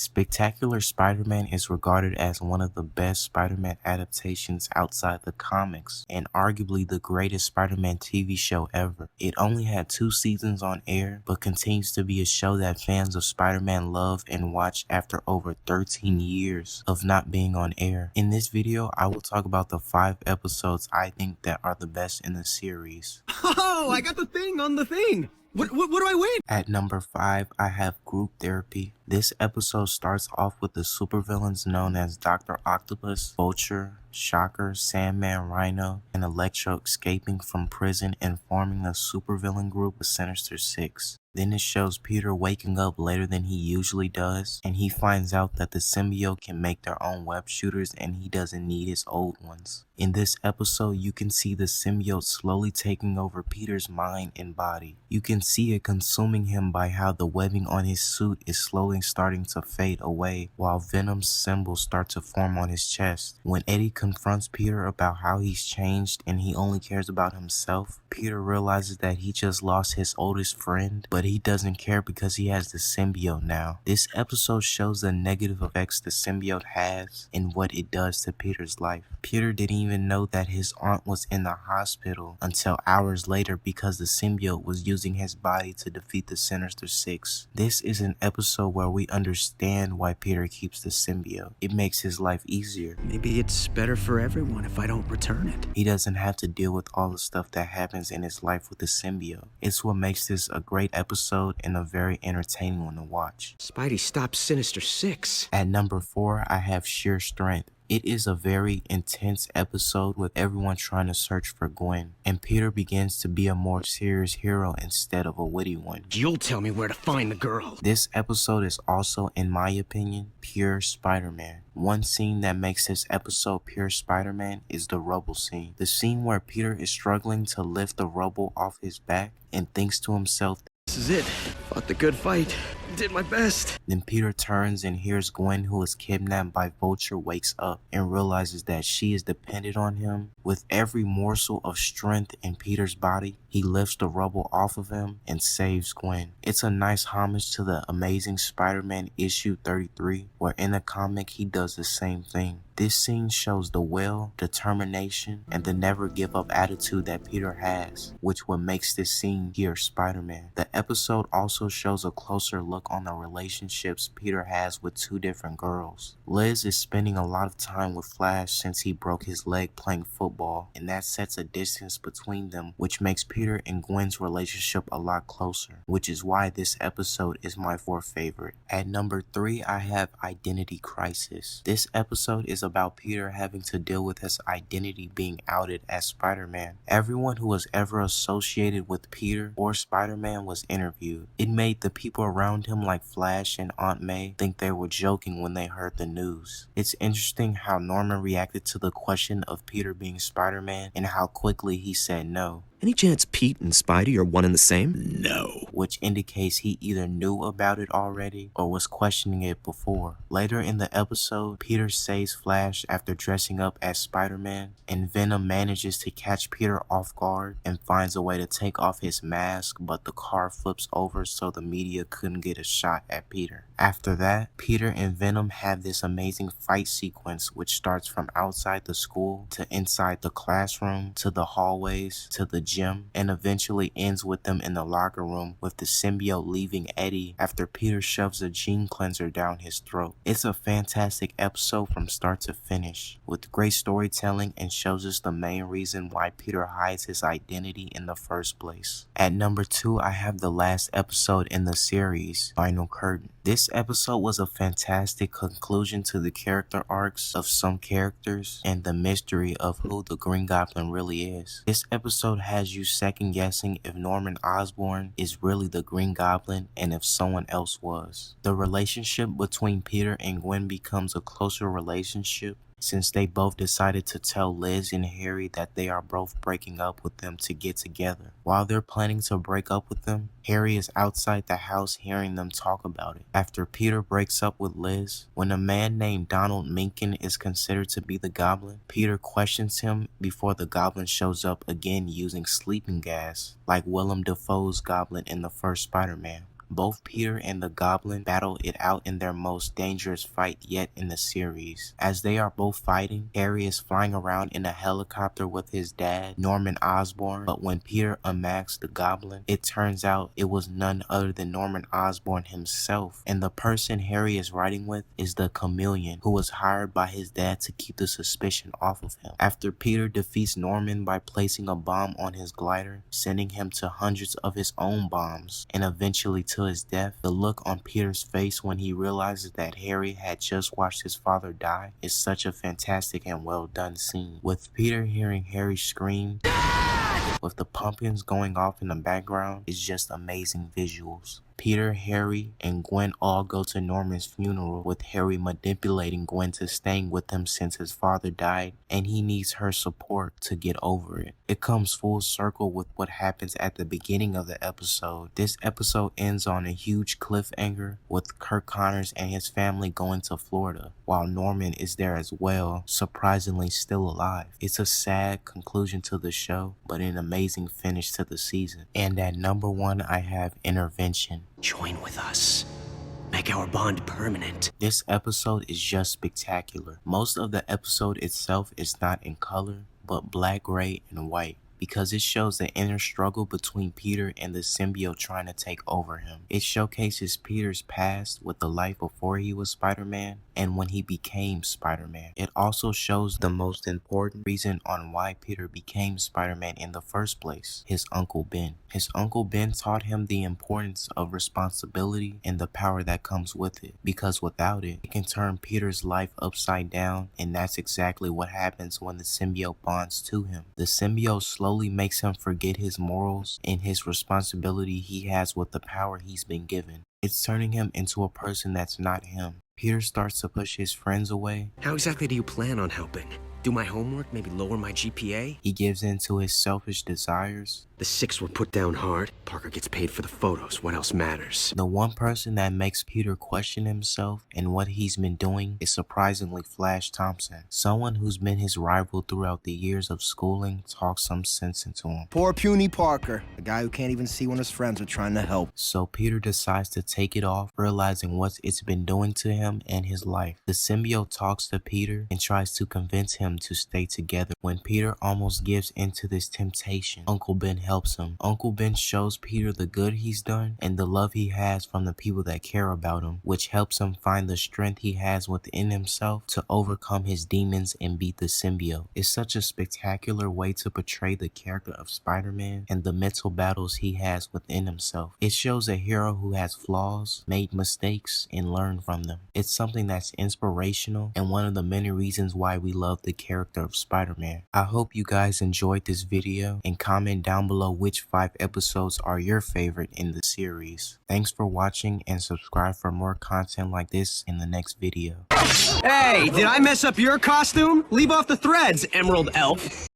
Spectacular Spider-Man is regarded as one of the best Spider-Man adaptations outside the comics, and arguably the greatest Spider-Man TV show ever. It only had 2 seasons on air, but continues to be a show that fans of Spider-Man love and watch after over 13 years of not being on air. In this video, I will talk about the 5 episodes I think that are the best in the series. Oh, I got the thing on the thing! What do I win? At number 5, I have Group Therapy. This episode starts off with the supervillains known as Dr. Octopus, Vulture, Shocker, Sandman, Rhino, and Electro escaping from prison and forming a supervillain group with Sinister Six. Then it shows Peter waking up later than he usually does, and he finds out that the symbiote can make their own web shooters and he doesn't need his old ones. In this episode, you can see the symbiote slowly taking over Peter's mind and body. You can see it consuming him by how the webbing on his suit is slowly starting to fade away, while Venom's symbols start to form on his chest. When Eddie confronts Peter about how he's changed and he only cares about himself, Peter realizes that he just lost his oldest friend, but he doesn't care because he has the symbiote now. This episode shows the negative effects the symbiote has and what it does to Peter's life. Peter didn't even know that his aunt was in the hospital until hours later because the symbiote was using his body to defeat the Sinister Six. This is an episode where we understand why Peter keeps the symbiote. It makes his life easier. Maybe it's better for everyone if I don't return it. He doesn't have to deal with all the stuff that happens in his life with the symbiote. It's what makes this a great episode and a very entertaining one to watch. Spidey stopped Sinister Six. At number 4, I have Shear Strength. It is a very intense episode with everyone trying to search for Gwen, and Peter begins to be a more serious hero instead of a witty one. You'll tell me where to find the girl. This episode is also, in my opinion, pure Spider-Man. One scene that makes this episode pure Spider-Man is the rubble scene. The scene where Peter is struggling to lift the rubble off his back and thinks to himself, This is it. Fought the good fight. Did my best. Then Peter turns and hears Gwen, who is kidnapped by Vulture, wakes up and realizes that she is dependent on him. With every morsel of strength in Peter's body, he lifts the rubble off of him and saves Gwen. It's a nice homage to the Amazing Spider-Man issue 33, where in the comic he does the same thing. This scene shows the will, determination, and the never give up attitude that Peter has, which what makes this scene here Spider-Man. The episode also shows a closer look on the relationships Peter has with 2 different girls. Liz is spending a lot of time with Flash since he broke his leg playing football, and that sets a distance between them, which makes Peter and Gwen's relationship a lot closer, which is why this episode is my 4th favorite. At number 3, I have Identity Crisis. This episode is about Peter having to deal with his identity being outed as Spider-Man. Everyone who was ever associated with Peter or Spider-Man was interviewed. It made the people around him like Flash and Aunt May think they were joking when they heard the news. It's interesting how Norman reacted to the question of Peter being Spider-Man and how quickly he said no. Any chance Pete and Spidey are one and the same? No. Which indicates he either knew about it already or was questioning it before. Later in the episode, Peter saves Flash after dressing up as Spider-Man, and Venom manages to catch Peter off guard and finds a way to take off his mask, but the car flips over so the media couldn't get a shot at Peter. After that, Peter and Venom have this amazing fight sequence which starts from outside the school to inside the classroom to the hallways to the gym, and eventually ends with them in the locker room with the symbiote leaving Eddie after Peter shoves a gene cleanser down his throat. It's a fantastic episode from start to finish, with great storytelling, and shows us the main reason why Peter hides his identity in the first place. At number 2, I have the last episode in the series, Final Curtain. This episode was a fantastic conclusion to the character arcs of some characters and the mystery of who the Green Goblin really is. This episode has you second guessing if Norman Osborn is really the Green Goblin and if someone else was. The relationship between Peter and Gwen becomes a closer relationship since they both decided to tell Liz and Harry that they are both breaking up with them to get together. While they're planning to break up with them, Harry is outside the house hearing them talk about it. After Peter breaks up with Liz, when a man named Donald Minkin is considered to be the Goblin, Peter questions him before the Goblin shows up again using sleeping gas, like Willem Dafoe's Goblin in the first Spider-Man. Both Peter and the Goblin battle it out in their most dangerous fight yet in the series. As they are both fighting, Harry is flying around in a helicopter with his dad, Norman Osborn, but when Peter unmasks the Goblin, it turns out it was none other than Norman Osborn himself, and the person Harry is riding with is the Chameleon, who was hired by his dad to keep the suspicion off of him. After Peter defeats Norman by placing a bomb on his glider, sending him to hundreds of his own bombs, and eventually to his death, the look on Peter's face when he realizes that Harry had just watched his father die is such a fantastic and well done scene. With Peter hearing Harry scream, with the pumpkins going off in the background, is just amazing visuals. Peter, Harry, and Gwen all go to Norman's funeral, with Harry manipulating Gwen to staying with him since his father died, and he needs her support to get over it. It comes full circle with what happens at the beginning of the episode. This episode ends on a huge cliffhanger, with Kirk Connors and his family going to Florida, while Norman is there as well, surprisingly still alive. It's a sad conclusion to the show, but an amazing finish to the season. And at number 1, I have Intervention. Join with us. Make our bond permanent. This episode is just spectacular. Most of the episode itself is not in color, but black, gray, and white, because it shows the inner struggle between Peter and the symbiote trying to take over him. It showcases Peter's past with the life before he was Spider-Man and when he became Spider-Man. It also shows the most important reason on why Peter became Spider-Man in the first place: his Uncle Ben. His Uncle Ben taught him the importance of responsibility and the power that comes with it, because without it, it can turn Peter's life upside down, and that's exactly what happens when the symbiote bonds to him. The symbiote slowly makes him forget his morals and his responsibility he has with the power he's been given. It's turning him into a person that's not him. Peter starts to push his friends away. How exactly do you plan on helping? Do my homework, maybe lower my GPA? He gives in to his selfish desires. The 6 were put down hard. Parker gets paid for the photos. What else matters? The one person that makes Peter question himself and what he's been doing is surprisingly Flash Thompson. Someone who's been his rival throughout the years of schooling talks some sense into him. Poor puny Parker, the guy who can't even see when his friends are trying to help. So Peter decides to take it off, realizing what it's been doing to him and his life. The symbiote talks to Peter and tries to convince him to stay together. When Peter almost gives into this temptation, Uncle Ben helps him. Uncle Ben shows Peter the good he's done and the love he has from the people that care about him, which helps him find the strength he has within himself to overcome his demons and beat the symbiote. It's such a spectacular way to portray the character of Spider-Man and the mental battles he has within himself. It shows a hero who has flaws, made mistakes, and learned from them. It's something that's inspirational and one of the many reasons why we love the character of Spider-Man. I hope you guys enjoyed this video, and comment down below which 5 episodes are your favorite in the series. Thanks for watching, and subscribe for more content like this in the next video. Hey, did I mess up your costume? Leave off the threads, Emerald Elf.